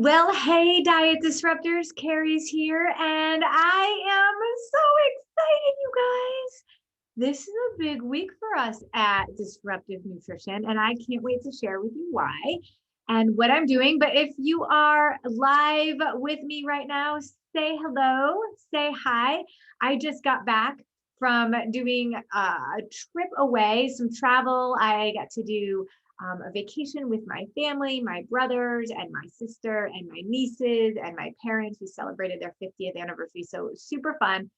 Well, hey, Diet Disruptors, Carrie's here, and I am so excited, you guys. This is a big week for us at Disruptive Nutrition, and I can't wait to share with you why and what I'm doing. But if you are live with me right now, say hello, say hi. I just got back from doing a trip away, some travel. I got to do a vacation with my family, my brothers and my sister and my nieces and my parents. We celebrated their 50th anniversary. So it was super fun.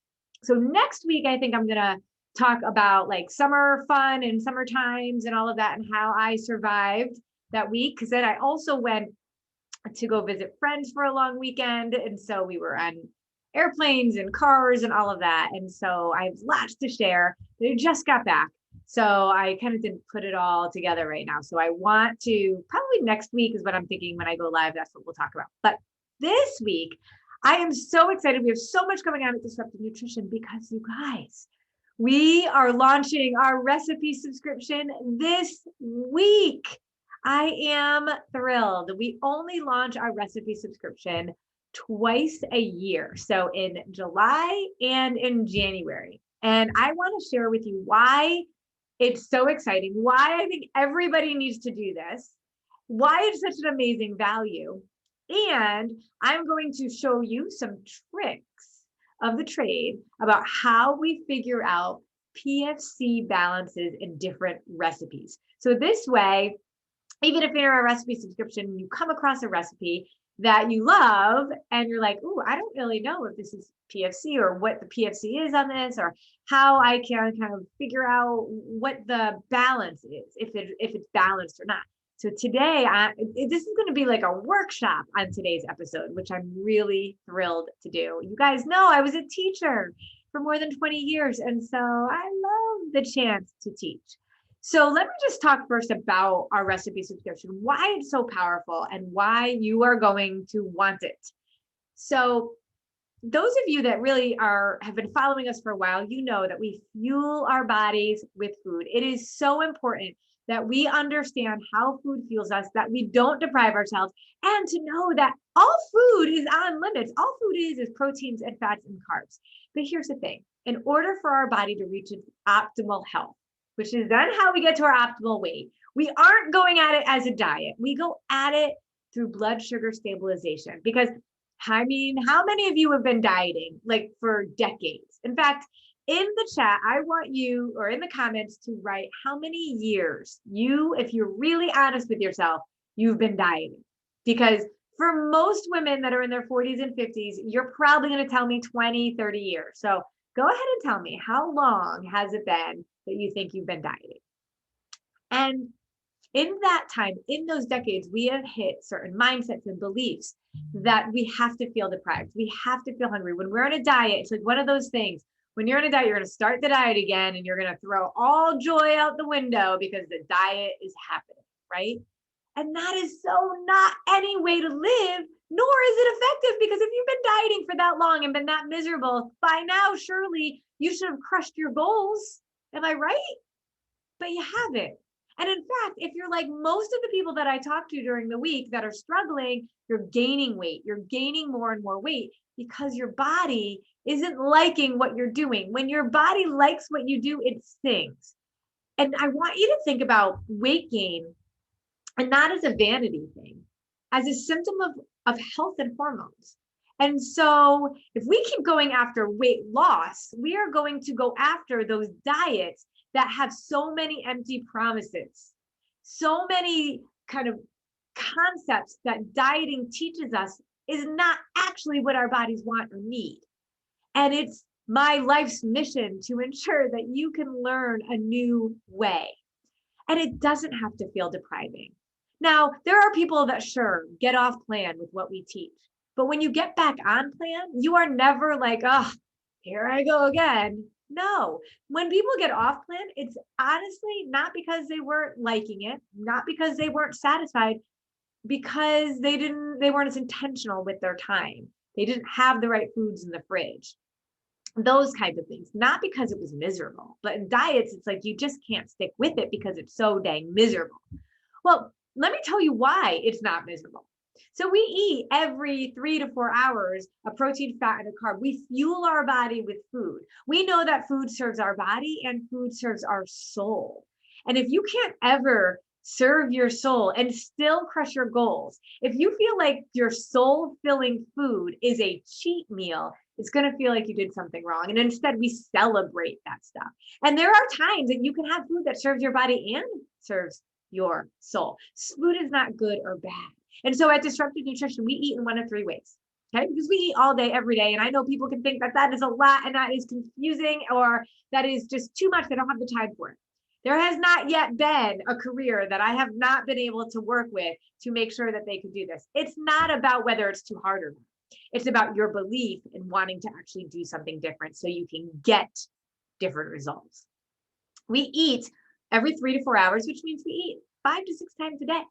So next week, I think I'm going to talk about like summer fun and summer times and all of that and how I survived that week. Because then I also went to go visit friends for a long weekend. And so we were on airplanes and cars and all of that. And so I have lots to share. They just got back. So I kind of didn't put it all together right now. So I want to probably next week is what I'm thinking when I go live. That's what we'll talk about. But this week, I am so excited. We have so much going on at Disruptive Nutrition because you guys, we are launching our recipe subscription this week. I am thrilled. We only launch our recipe subscription twice a year. So in July and in January. And I want to share with you why it's so exciting, why I think everybody needs to do this, why it's such an amazing value. And I'm going to show you some tricks of the trade about how we figure out PFC balances in different recipes. So this way, even if you're a recipe subscription, you come across a recipe that you love and you're like, oh, I don't really know if this is PFC or what the PFC is on this or how I can kind of figure out what the balance is, if it's balanced or not. So today, this is going to be like a workshop on today's episode, which I'm really thrilled to do. You guys know I was a teacher for more than 20 years, and so I love the chance to teach. So let me just talk first about our recipe subscription, why it's so powerful and why you are going to want it. So those of you that really have been following us for a while, you know that we fuel our bodies with food. It is so important that we understand how food fuels us, that we don't deprive ourselves, and to know that all food is on limits. All food is proteins and fats and carbs. But here's the thing. In order for our body to reach its optimal health, which is then how we get to our optimal weight, we aren't going at it as a diet. We go at it through blood sugar stabilization. Because, I mean, how many of you have been dieting like for decades? In fact, in the chat, I want you, or in the comments, to write how many years if you're really honest with yourself, you've been dieting. Because for most women that are in their 40s and 50s, you're probably going to tell me 20, 30 years. So go ahead and tell me, how long has it been that you think you've been dieting? And in that time, in those decades, we have hit certain mindsets and beliefs that we have to feel deprived. We have to feel hungry. When we're on a diet, it's like one of those things. When you're on a diet, you're going to start the diet again and you're going to throw all joy out the window because the diet is happening, right? And that is so not any way to live, nor is it effective, because if you've been dieting for that long and been that miserable, by now, surely you should have crushed your goals. Am I right? But you haven't. And in fact, if you're like most of the people that I talk to during the week that are struggling, you're gaining weight. You're gaining more and more weight because your body isn't liking what you're doing. When your body likes what you do, it sings. And I want you to think about weight gain, and not as a vanity thing, as a symptom of health and hormones. And so if we keep going after weight loss, we are going to go after those diets that have so many empty promises, so many kind of concepts that dieting teaches us is not actually what our bodies want or need. And it's my life's mission to ensure that you can learn a new way. And it doesn't have to feel depriving. Now, there are people that sure get off plan with what we teach. But when you get back on plan, you are never like, oh, here I go again. No, when people get off plan, it's honestly not because they weren't liking it, not because they weren't satisfied, because they weren't as intentional with their time. They didn't have the right foods in the fridge. Those kinds of things, not because it was miserable. But in diets, it's like you just can't stick with it because it's so dang miserable. Well, let me tell you why it's not miserable. So we eat every 3 to 4 hours a protein, fat, and a carb. We fuel our body with food. We know that food serves our body and food serves our soul. And if you can't ever serve your soul and still crush your goals, if you feel like your soul filling food is a cheat meal, it's going to feel like you did something wrong. And instead, we celebrate that stuff. And there are times that you can have food that serves your body and serves your soul. Food is not good or bad. And so at Disruptive Nutrition, we eat in one of three ways. Okay, because we eat all day, every day. And I know people can think that that is a lot and that is confusing or that is just too much. They don't have the time for it. There has not yet been a career that I have not been able to work with to make sure that they can do this. It's not about whether it's too hard or not. It's about your belief in wanting to actually do something different so you can get different results. We eat every 3 to 4 hours, which means we eat 5 to 6 times a day.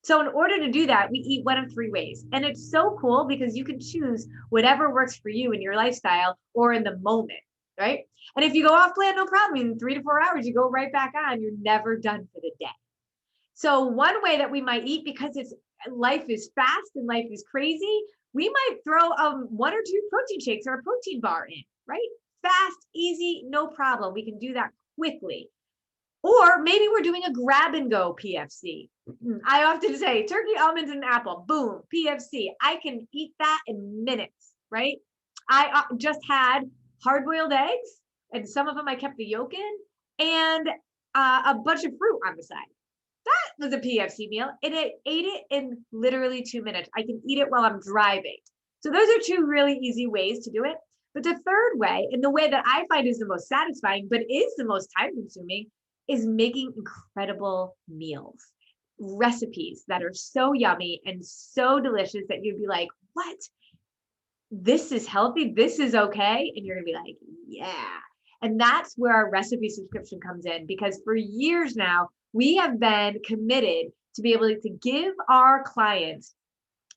So in order to do that, we eat one of three ways. And it's so cool because you can choose whatever works for you in your lifestyle or in the moment, right? And if you go off plan, no problem. In 3 to 4 hours, you go right back on. You're never done for the day. So one way that we might eat, because life is fast and life is crazy, we might throw 1 or 2 protein shakes or a protein bar in, right? Fast, easy, no problem. We can do that quickly. Or maybe we're doing a grab and go PFC. I often say turkey, almonds, and apple, boom, PFC. I can eat that in minutes, right? I just had hard-boiled eggs, and some of them I kept the yolk in, and a bunch of fruit on the side. That was a PFC meal, and I ate it in literally 2 minutes. I can eat it while I'm driving. So those are 2 really easy ways to do it. But the third way, and the way that I find is the most satisfying, but is the most time-consuming, is making incredible meals, recipes that are so yummy and so delicious that you'd be like, what? This is healthy. This is okay. And you're going to be like, yeah. And that's where our recipe subscription comes in, because for years now, we have been committed to be able to give our clients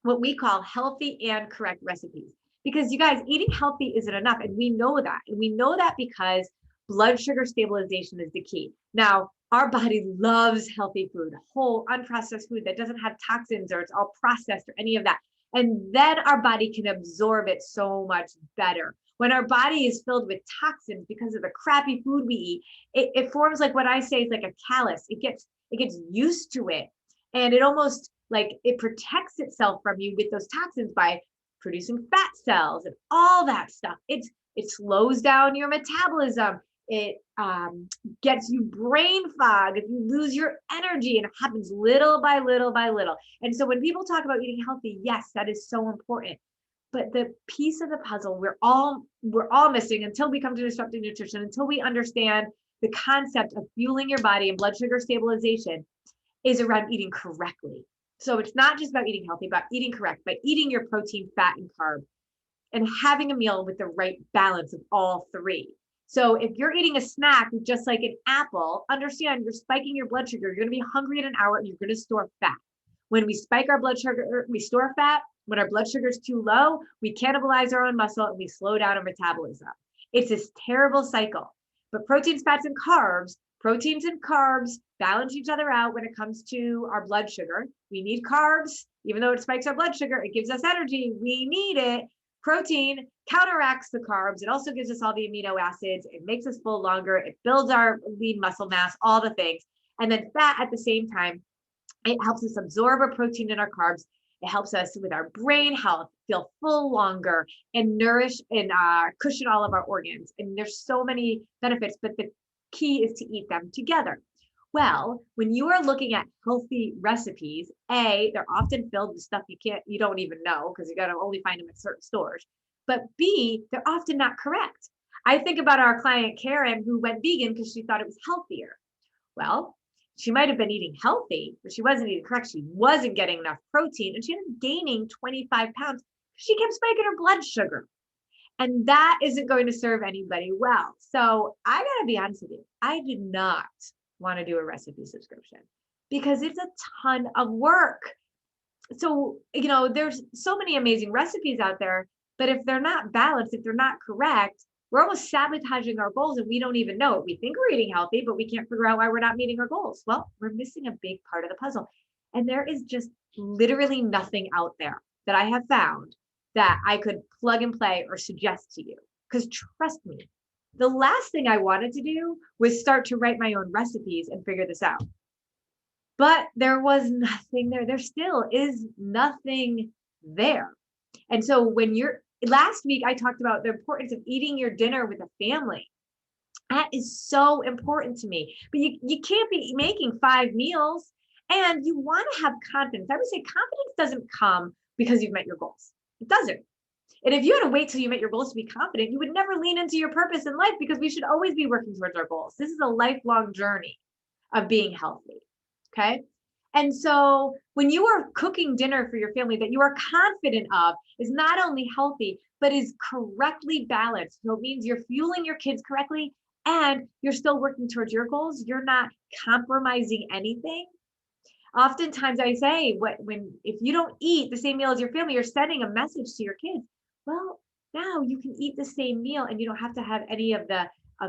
what we call healthy and correct recipes. Because you guys, eating healthy isn't enough. And we know that. And we know that because blood sugar stabilization is the key. Now, our body loves healthy food, whole, unprocessed food that doesn't have toxins or it's all processed or any of that. And then our body can absorb it so much better. When our body is filled with toxins because of the crappy food we eat, it forms like what I say is like a callus. It gets used to it. And it almost like it protects itself from you with those toxins by producing fat cells and all that stuff. It slows down your metabolism. It gets you brain fog. If you lose your energy, and it happens little by little by little. And so when people talk about eating healthy, yes, that is so important. But the piece of the puzzle we're all missing until we come to Disruptive Nutrition, until we understand the concept of fueling your body and blood sugar stabilization, is around eating correctly. So it's not just about eating healthy, but eating correct, by eating your protein, fat, and carb, and having a meal with the right balance of all three. So if you're eating a snack just like an apple, understand you're spiking your blood sugar. You're going to be hungry in an hour and you're going to store fat. When we spike our blood sugar, we store fat. When our blood sugar is too low, we cannibalize our own muscle and we slow down our metabolism. It's this terrible cycle. But proteins, fats, and carbs balance each other out when it comes to our blood sugar. We need carbs, even though it spikes our blood sugar, it gives us energy. We need it. Protein counteracts the carbs. It also gives us all the amino acids. It makes us full longer. It builds our lean muscle mass, all the things. And then fat at the same time, it helps us absorb our protein and our carbs. It helps us with our brain health, feel full longer, and nourish and cushion all of our organs. And there's so many benefits, but the key is to eat them together. Well, when you are looking at healthy recipes, A, they're often filled with stuff you don't even know, because you got to only find them at certain stores. But B, they're often not correct. I think about our client Karen, who went vegan because she thought it was healthier. Well, she might have been eating healthy, but she wasn't eating correct. She wasn't getting enough protein, and she ended up gaining 25 pounds. She kept spiking her blood sugar. And that isn't going to serve anybody well. So I got to be honest with you. I did not want to do a recipe subscription because it's a ton of work. So, there's so many amazing recipes out there, but if they're not balanced, if they're not correct, we're almost sabotaging our goals and we don't even know it. We think we're eating healthy, but we can't figure out why we're not meeting our goals. Well, we're missing a big part of the puzzle. And there is just literally nothing out there that I have found that I could plug and play or suggest to you. Because trust me, the last thing I wanted to do was start to write my own recipes and figure this out. But there was nothing there. There still is nothing there. And so last week, I talked about the importance of eating your dinner with a family. That is so important to me. But you can't be making 5 meals, and you want to have confidence. I would say confidence doesn't come because you've met your goals. It doesn't. And if you had to wait till you met your goals to be confident, you would never lean into your purpose in life, because we should always be working towards our goals. This is a lifelong journey of being healthy. Okay. And so when you are cooking dinner for your family that you are confident of is not only healthy, but is correctly balanced. So it means you're fueling your kids correctly and you're still working towards your goals. You're not compromising anything. Oftentimes I say, if you don't eat the same meal as your family, you're sending a message to your kids. Well, now you can eat the same meal and you don't have to have any of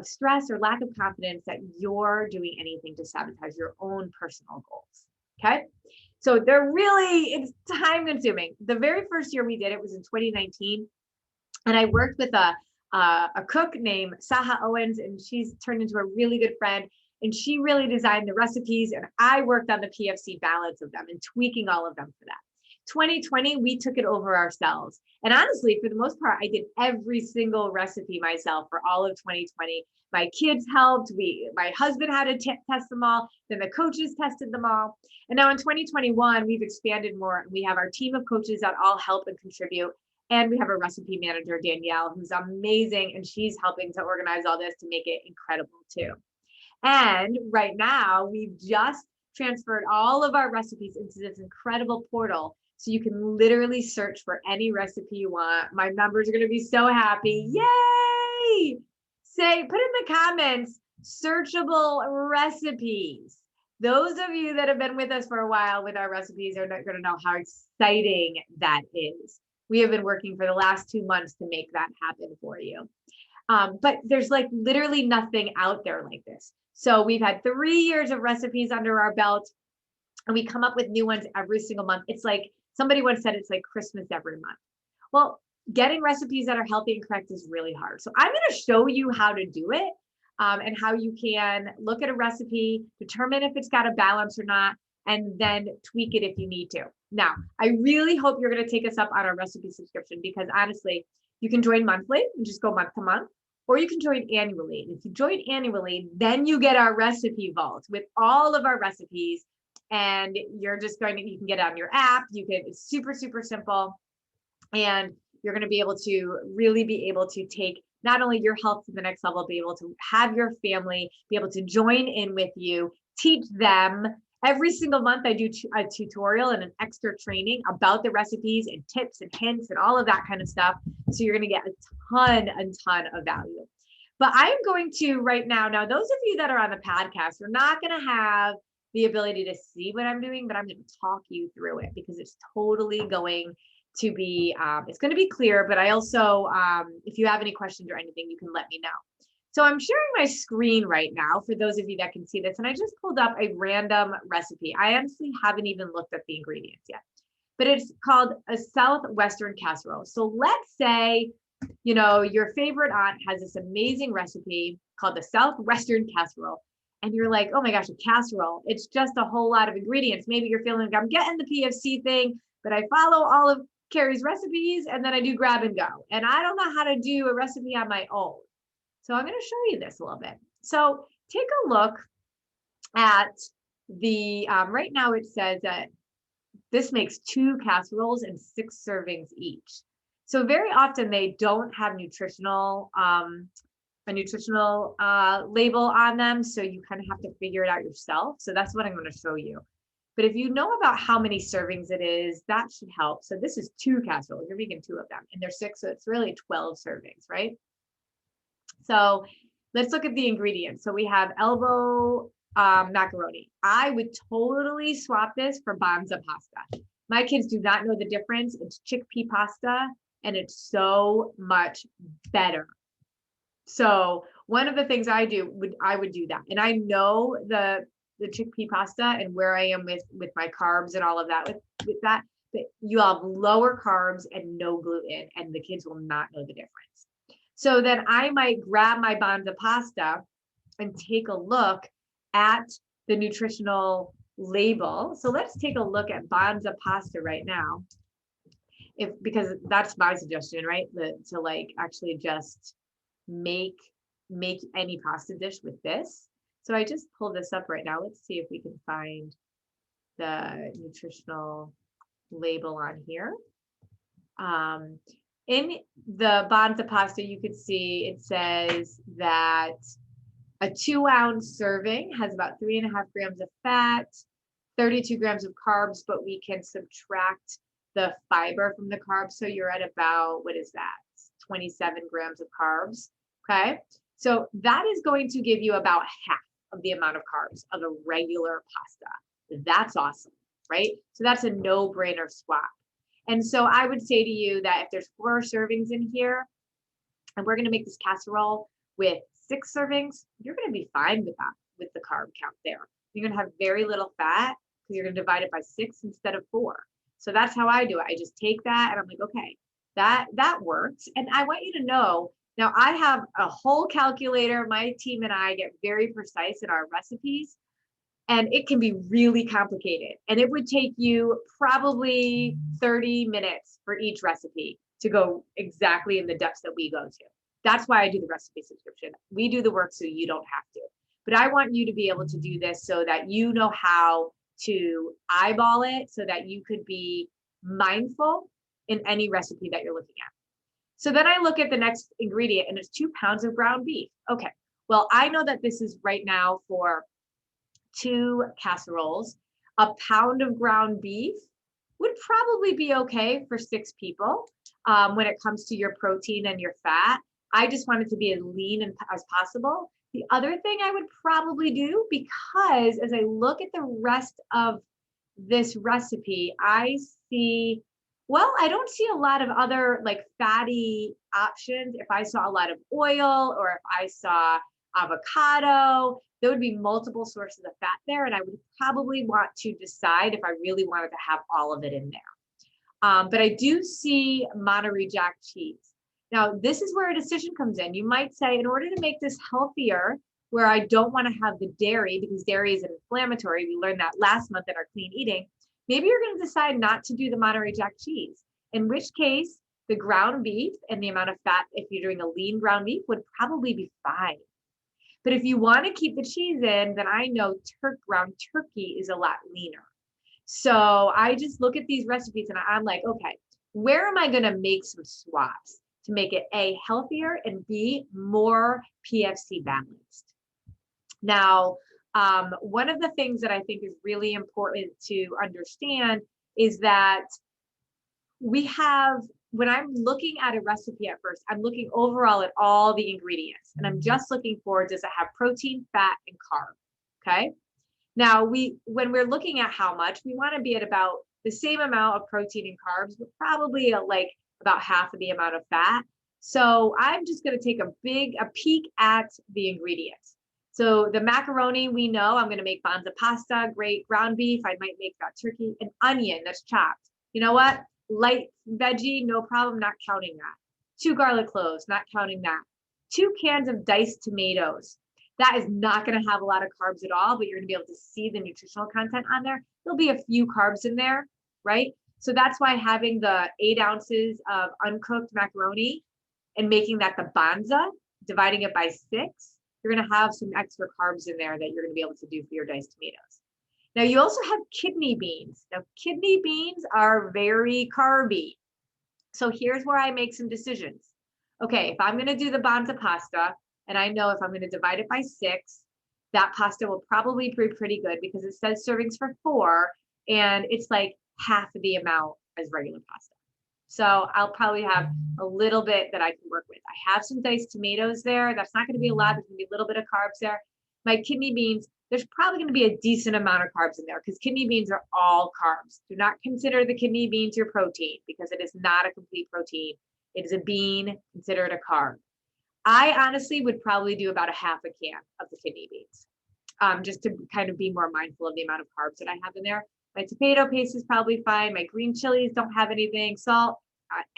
stress or lack of confidence that you're doing anything to sabotage your own personal goals. Okay. So it's time consuming. The very first year we did it was in 2019. And I worked with a cook named Saha Owens, and she's turned into a really good friend. And she really designed the recipes, and I worked on the PFC balance of them and tweaking all of them for that. 2020, we took it over ourselves. And honestly, for the most part, I did every single recipe myself for all of 2020. My kids helped. My husband had to test them all. Then the coaches tested them all. And now in 2021, we've expanded more. We have our team of coaches that all help and contribute. And we have a recipe manager, Danielle, who's amazing. And she's helping to organize all this to make it incredible too. And right now, we've just transferred all of our recipes into this incredible portal. So you can literally search for any recipe you want. My members are going to be so happy. Yay! Put in the comments, searchable recipes. Those of you that have been with us for a while with our recipes are going to know how exciting that is. We have been working for the last 2 months to make that happen for you. But there's literally nothing out there like this. So we've had 3 years of recipes under our belt, and we come up with new ones every single month. It's like somebody once said, it's like Christmas every month. Well, getting recipes that are healthy and correct is really hard. So I'm going to show you how to do it, and how you can look at a recipe, determine if it's got a balance or not, and then tweak it if you need to. Now, I really hope you're going to take us up on our recipe subscription, because honestly, you can join monthly and just go month to month, or you can join annually. And if you join annually, then you get our recipe vault with all of our recipes, and you can get it on your app. It's super, super simple. And you're going to be able to really be able to take not only your health to the next level, be able to have your family be able to join in with you, teach them. Every single month, I do a tutorial and an extra training about the recipes and tips and hints and all of that kind of stuff. So you're going to get a ton of value. But I am going to right now, those of you that are on the podcast, you're not going to have the ability to see what I'm doing, but I'm going to talk you through it, because it's totally going to be, it's going to be clear. But I also, if you have any questions or anything, you can let me know. So I'm sharing my screen right now for those of you that can see this. And I just pulled up a random recipe. I honestly haven't even looked at the ingredients yet, but it's called a Southwestern casserole. So let's say, your favorite aunt has this amazing recipe called the Southwestern casserole. And you're like, oh my gosh, a casserole. It's just a whole lot of ingredients. Maybe you're feeling like I'm getting the PFC thing, but I follow all of Carrie's recipes and then I do grab and go. And I don't know how to do a recipe on my own. So I'm going to show you this a little bit. So take a look at the, right now it says that this makes 2 casseroles and 6 servings each. So very often they don't have a nutritional label on them. So you kind of have to figure it out yourself. So that's what I'm going to show you. But if you know about how many servings it is, that should help. So this is 2 casseroles. You're making 2 of them, and they're 6. So it's really 12 servings, right? So let's look at the ingredients. So we have elbow macaroni. I would totally swap this for Banza pasta. My kids do not know the difference. It's chickpea pasta, and it's so much better. So one of the things I would do that. And I know the chickpea pasta and where I am with my carbs and all of that with that, but you have lower carbs and no gluten, and the kids will not know the difference. So then I might grab my Banza pasta and take a look at the nutritional label. So let's take a look at Banza pasta right now. Because that's my suggestion, right? To like actually just make any pasta dish with this. So I just pulled this up right now. Let's see if we can find the nutritional label on here. In the Banza pasta, you could see it says that a 2-ounce serving has about 3.5 grams of fat, 32 grams of carbs, but we can subtract the fiber from the carbs. So you're at about, what is that? 27 grams of carbs. Okay. So that is going to give you about half of the amount of carbs of a regular pasta. That's awesome, right? So that's a no-brainer swap. And so I would say to you that if there's 4 servings in here, and we're going to make this casserole with 6 servings, you're going to be fine with that, with the carb count there. You're going to have very little fat because you're going to divide it by 6 instead of 4. So that's how I do it. I just take that and I'm like, okay, that works. And I want you to know, now I have a whole calculator. My team and I get very precise in our recipes, and it can be really complicated. And it would take you probably 30 minutes for each recipe to go exactly in the depths that we go to. That's why I do the recipe subscription. We do the work so you don't have to. But I want you to be able to do this so that you know how to eyeball it, so that you could be mindful in any recipe that you're looking at. So then I look at the next ingredient, and it's 2 pounds of ground beef. Okay, well, I know that this is right now for 2 casseroles. A pound of ground beef would probably be okay for 6 people when it comes to your protein and your fat. I just want it to be as lean as possible. The other thing I would probably do, because as I look at the rest of this recipe, I see, well, I don't see a lot of other like fatty options. If I saw a lot of oil, or if I saw avocado, there would be multiple sources of fat there. And I would probably want to decide if I really wanted to have all of it in there. But I do see Monterey Jack cheese. Now, this is where a decision comes in. You might say, in order to make this healthier, where I don't want to have the dairy, because dairy is inflammatory, we learned that last month in our clean eating, maybe you're going to decide not to do the Monterey Jack cheese, in which case the ground beef and the amount of fat, if you're doing a lean ground beef, would probably be fine. But if you want to keep the cheese in, then I know ground turkey is a lot leaner. So I just look at these recipes and I'm like, okay, where am I going to make some swaps to make it A, healthier, and B, more PFC balanced? Now, one of the things that I think is really important to understand is that we have, when I'm looking at a recipe at first, I'm looking overall at all the ingredients, and I'm just looking for, does it have protein, fat, and carb? Okay. Now when we're looking at how much, we want to be at about the same amount of protein and carbs, but probably like about half of the amount of fat. So I'm just going to take a peek at the ingredients. So the macaroni, we know I'm going to make Banza pasta, great ground beef. I might make that turkey, an onion that's chopped. You know what? Light veggie, no problem, not counting that. 2 garlic cloves, not counting that. 2 cans of diced tomatoes. That is not going to have a lot of carbs at all, but you're going to be able to see the nutritional content on there. There'll be a few carbs in there, right? So that's why having the 8 ounces of uncooked macaroni and making that the Banza, dividing it by 6, you're going to have some extra carbs in there that you're going to be able to do for your diced tomatoes. Now, you also have kidney beans. Now, kidney beans are very carby. So here's where I make some decisions. Okay, if I'm going to do the Banza pasta, and I know if I'm going to divide it by 6, that pasta will probably be pretty good because it says servings for 4, and it's like half of the amount as regular pasta. So I'll probably have a little bit that I can work with. I have some diced tomatoes there. That's not going to be a lot. There's going to be a little bit of carbs there. My kidney beans, there's probably going to be a decent amount of carbs in there because kidney beans are all carbs. Do not consider the kidney beans your protein because it is not a complete protein. It is a bean. Consider it a carb. I honestly would probably do about a half a can of the kidney beans. just to kind of be more mindful of the amount of carbs that I have in there. My tomato paste is probably fine. My green chilies don't have anything. Salt,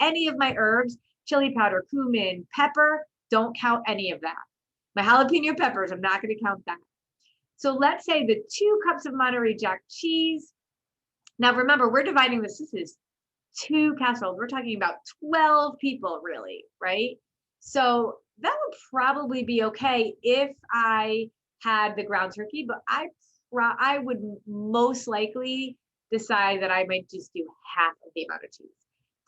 any of my herbs, chili powder, cumin, pepper, don't count any of that. My jalapeno peppers, I'm not going to count that. So let's say the 2 cups of Monterey Jack cheese. Now remember, we're dividing this. This is 2 casseroles. We're talking about 12 people, really, right? So that would probably be okay if I had the ground turkey, but I would most likely decide that I might just do half of the amount of cheese.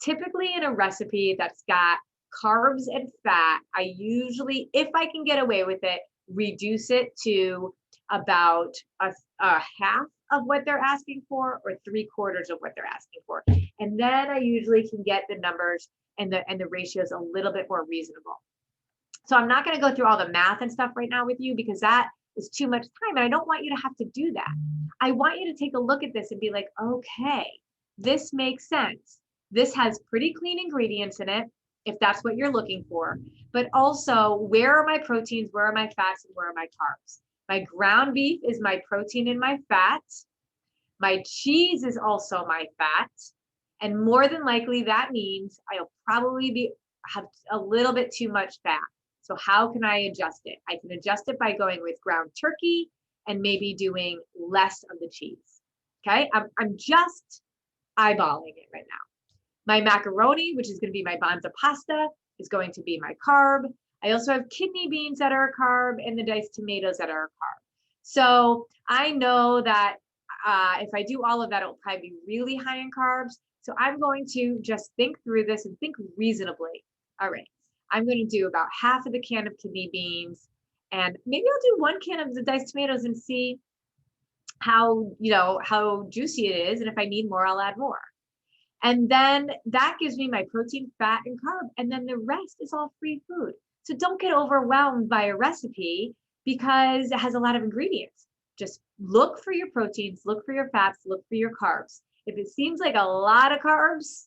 Typically in a recipe that's got carbs and fat, I usually, if I can get away with it, reduce it to about a half of what they're asking for, or 3/4 of what they're asking for. And then I usually can get the numbers and the ratios a little bit more reasonable. So I'm not going to go through all the math and stuff right now with you, because that is too much time. And I don't want you to have to do that. I want you to take a look at this and be like, okay, this makes sense. This has pretty clean ingredients in it, if that's what you're looking for. But also, where are my proteins? Where are my fats? And where are my carbs? My ground beef is my protein and my fat. My cheese is also my fat. And more than likely, that means I'll probably have a little bit too much fat. So how can I adjust it? I can adjust it by going with ground turkey and maybe doing less of the cheese. Okay, I'm just eyeballing it right now. My macaroni, which is going to be my banza pasta, is going to be my carb. I also have kidney beans that are a carb, and the diced tomatoes that are a carb. So I know that if I do all of that, it'll probably be really high in carbs. So I'm going to just think through this and think reasonably. All right, I'm going to do about half of the can of kidney beans, and maybe I'll do 1 can of the diced tomatoes and see how juicy it is. And if I need more, I'll add more. And then that gives me my protein, fat, and carb. And then the rest is all free food. So don't get overwhelmed by a recipe because it has a lot of ingredients. Just look for your proteins, look for your fats, look for your carbs. If it seems like a lot of carbs,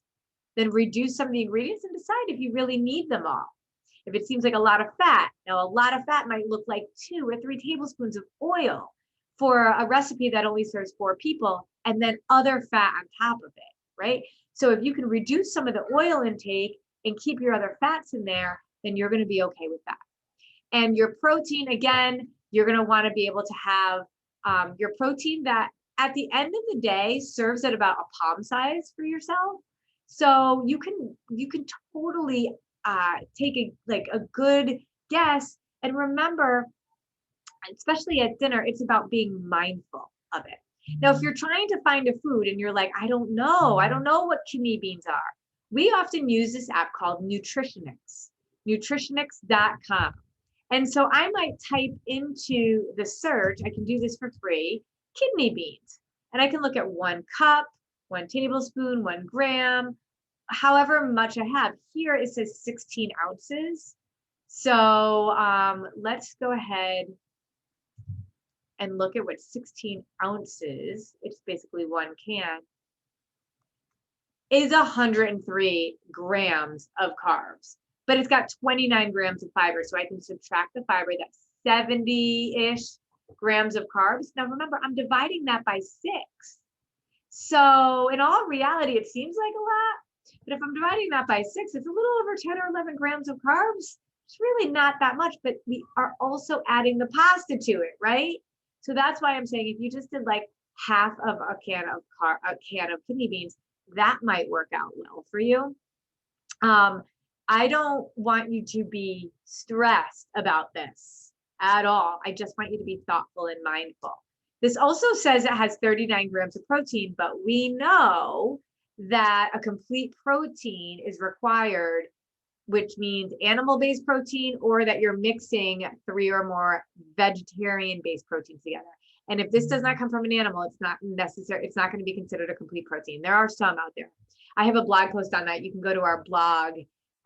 then reduce some of the ingredients and decide if you really need them all. If it seems like a lot of fat, now a lot of fat might look like 2 or 3 tablespoons of oil for a recipe that only serves 4 people, and then other fat on top of it, right? So if you can reduce some of the oil intake and keep your other fats in there, then you're going to be okay with that. And your protein, again, you're going to want to be able to have your protein that at the end of the day serves at about a palm size for yourself. So you can totally take a good guess. And remember, especially at dinner, it's about being mindful of it. Now, if you're trying to find a food and you're like, I don't know what kidney beans are, we often use this app called Nutritionix, nutritionix.com. And so I might type into the search, I can do this for free, kidney beans. And I can look at 1 cup, 1 tablespoon, 1 gram, however much I have. Here it says 16 ounces. So let's go ahead and look at what 16 ounces, it's basically 1 can, is 103 grams of carbs, but it's got 29 grams of fiber. So I can subtract the fiber, that's 70-ish grams of carbs. Now remember, I'm dividing that by 6. So in all reality, it seems like a lot, but if I'm dividing that by 6, it's a little over 10 or 11 grams of carbs. It's really not that much, but we are also adding the pasta to it, right? So that's why I'm saying if you just did like half of a can of kidney beans, that might work out well for you. I don't want you to be stressed about this at all. I just want you to be thoughtful and mindful. This also says it has 39 grams of protein, but we know that a complete protein is required, which means animal-based protein, or that you're mixing 3 or more vegetarian-based proteins together. And if this does not come from an animal, it's not necessary. It's not going to be considered a complete protein. There are some out there. I have a blog post on that. You can go to our blog,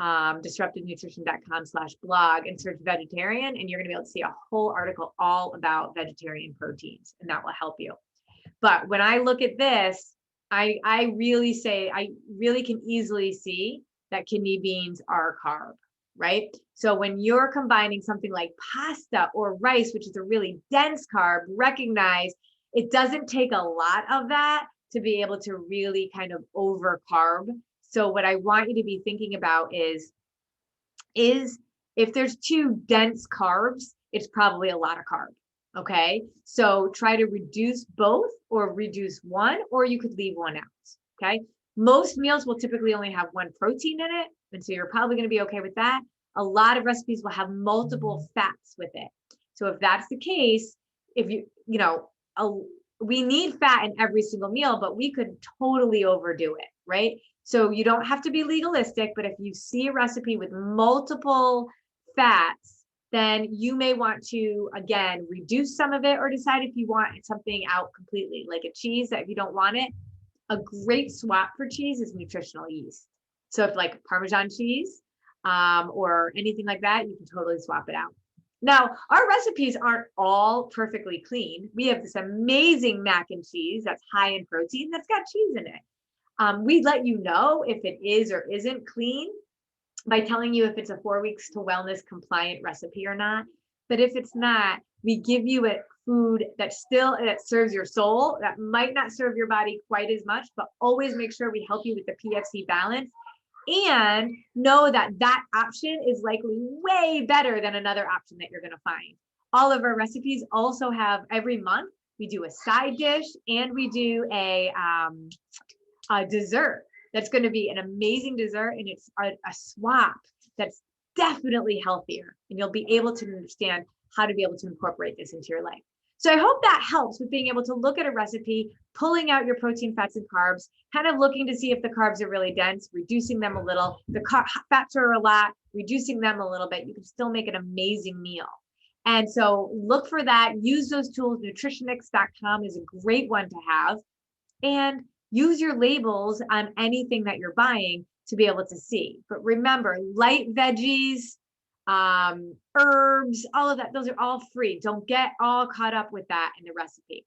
disruptivenutrition.com/blog, and search vegetarian, and you're going to be able to see a whole article all about vegetarian proteins, and that will help you. But when I look at this, I really can easily see that kidney beans are a carb, right? So when you're combining something like pasta or rice, which is a really dense carb, recognize it doesn't take a lot of that to be able to really kind of over carb. So what I want you to be thinking about is if there's two dense carbs, it's probably a lot of carb. Okay. So try to reduce both or reduce one, or you could leave one out. Okay. Most meals will typically only have one protein in it. And so you're probably going to be okay with that. A lot of recipes will have multiple fats with it. So if that's the case, if we need fat in every single meal, but we could totally overdo it, right? So you don't have to be legalistic, but if you see a recipe with multiple fats, then you may want to, again, reduce some of it or decide if you want something out completely, like a cheese that if you don't want it, a great swap for cheese is nutritional yeast. So if like Parmesan cheese or anything like that, you can totally swap it out. Now, our recipes aren't all perfectly clean. We have this amazing mac and cheese that's high in protein that's got cheese in it. We let you know if it is or isn't clean by telling you if it's a 4 weeks to wellness compliant recipe or not. But if it's not, we give you a food that serves your soul, that might not serve your body quite as much, but always make sure we help you with the PFC balance and know that that option is likely way better than another option that you're going to find. All of our recipes also have every month, we do a side dish and we do a dessert that's going to be an amazing dessert, and it's a swap that's definitely healthier, and you'll be able to understand how to be able to incorporate this into your life. So I hope that helps with being able to look at a recipe, pulling out your protein, fats, and carbs, kind of looking to see if the carbs are really dense, reducing them a little. The fats are a lot, reducing them a little bit. You can still make an amazing meal. And so look for that. Use those tools. Nutritionix.com is a great one to have. And use your labels on anything that you're buying to be able to see. But remember, light veggies, herbs, all of that, those are all free. Don't get all caught up with that in the recipe.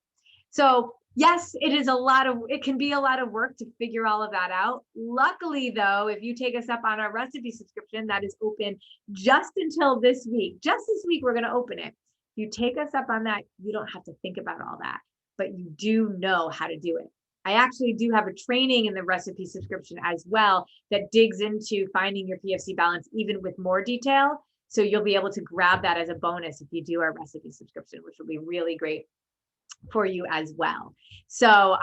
So yes, it can be a lot of work to figure all of that out. Luckily though, if you take us up on our recipe subscription, that is open just until this week. Just this week, we're going to open it. If you take us up on that, you don't have to think about all that, but you do know how to do it. I actually do have a training in the recipe subscription as well that digs into finding your PFC balance even with more detail. So you'll be able to grab that as a bonus if you do our recipe subscription, which will be really great for you as well. So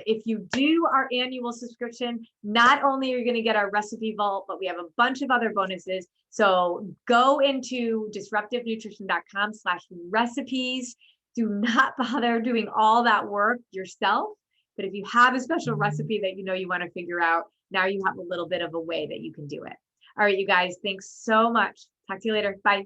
if you do our annual subscription, not only are you going to get our recipe vault, but we have a bunch of other bonuses. So go into disruptivenutrition.com/recipes. Do not bother doing all that work yourself. But if you have a special recipe that you want to figure out, now you have a little bit of a way that you can do it. All right, you guys, thanks so much. Talk to you later. Bye.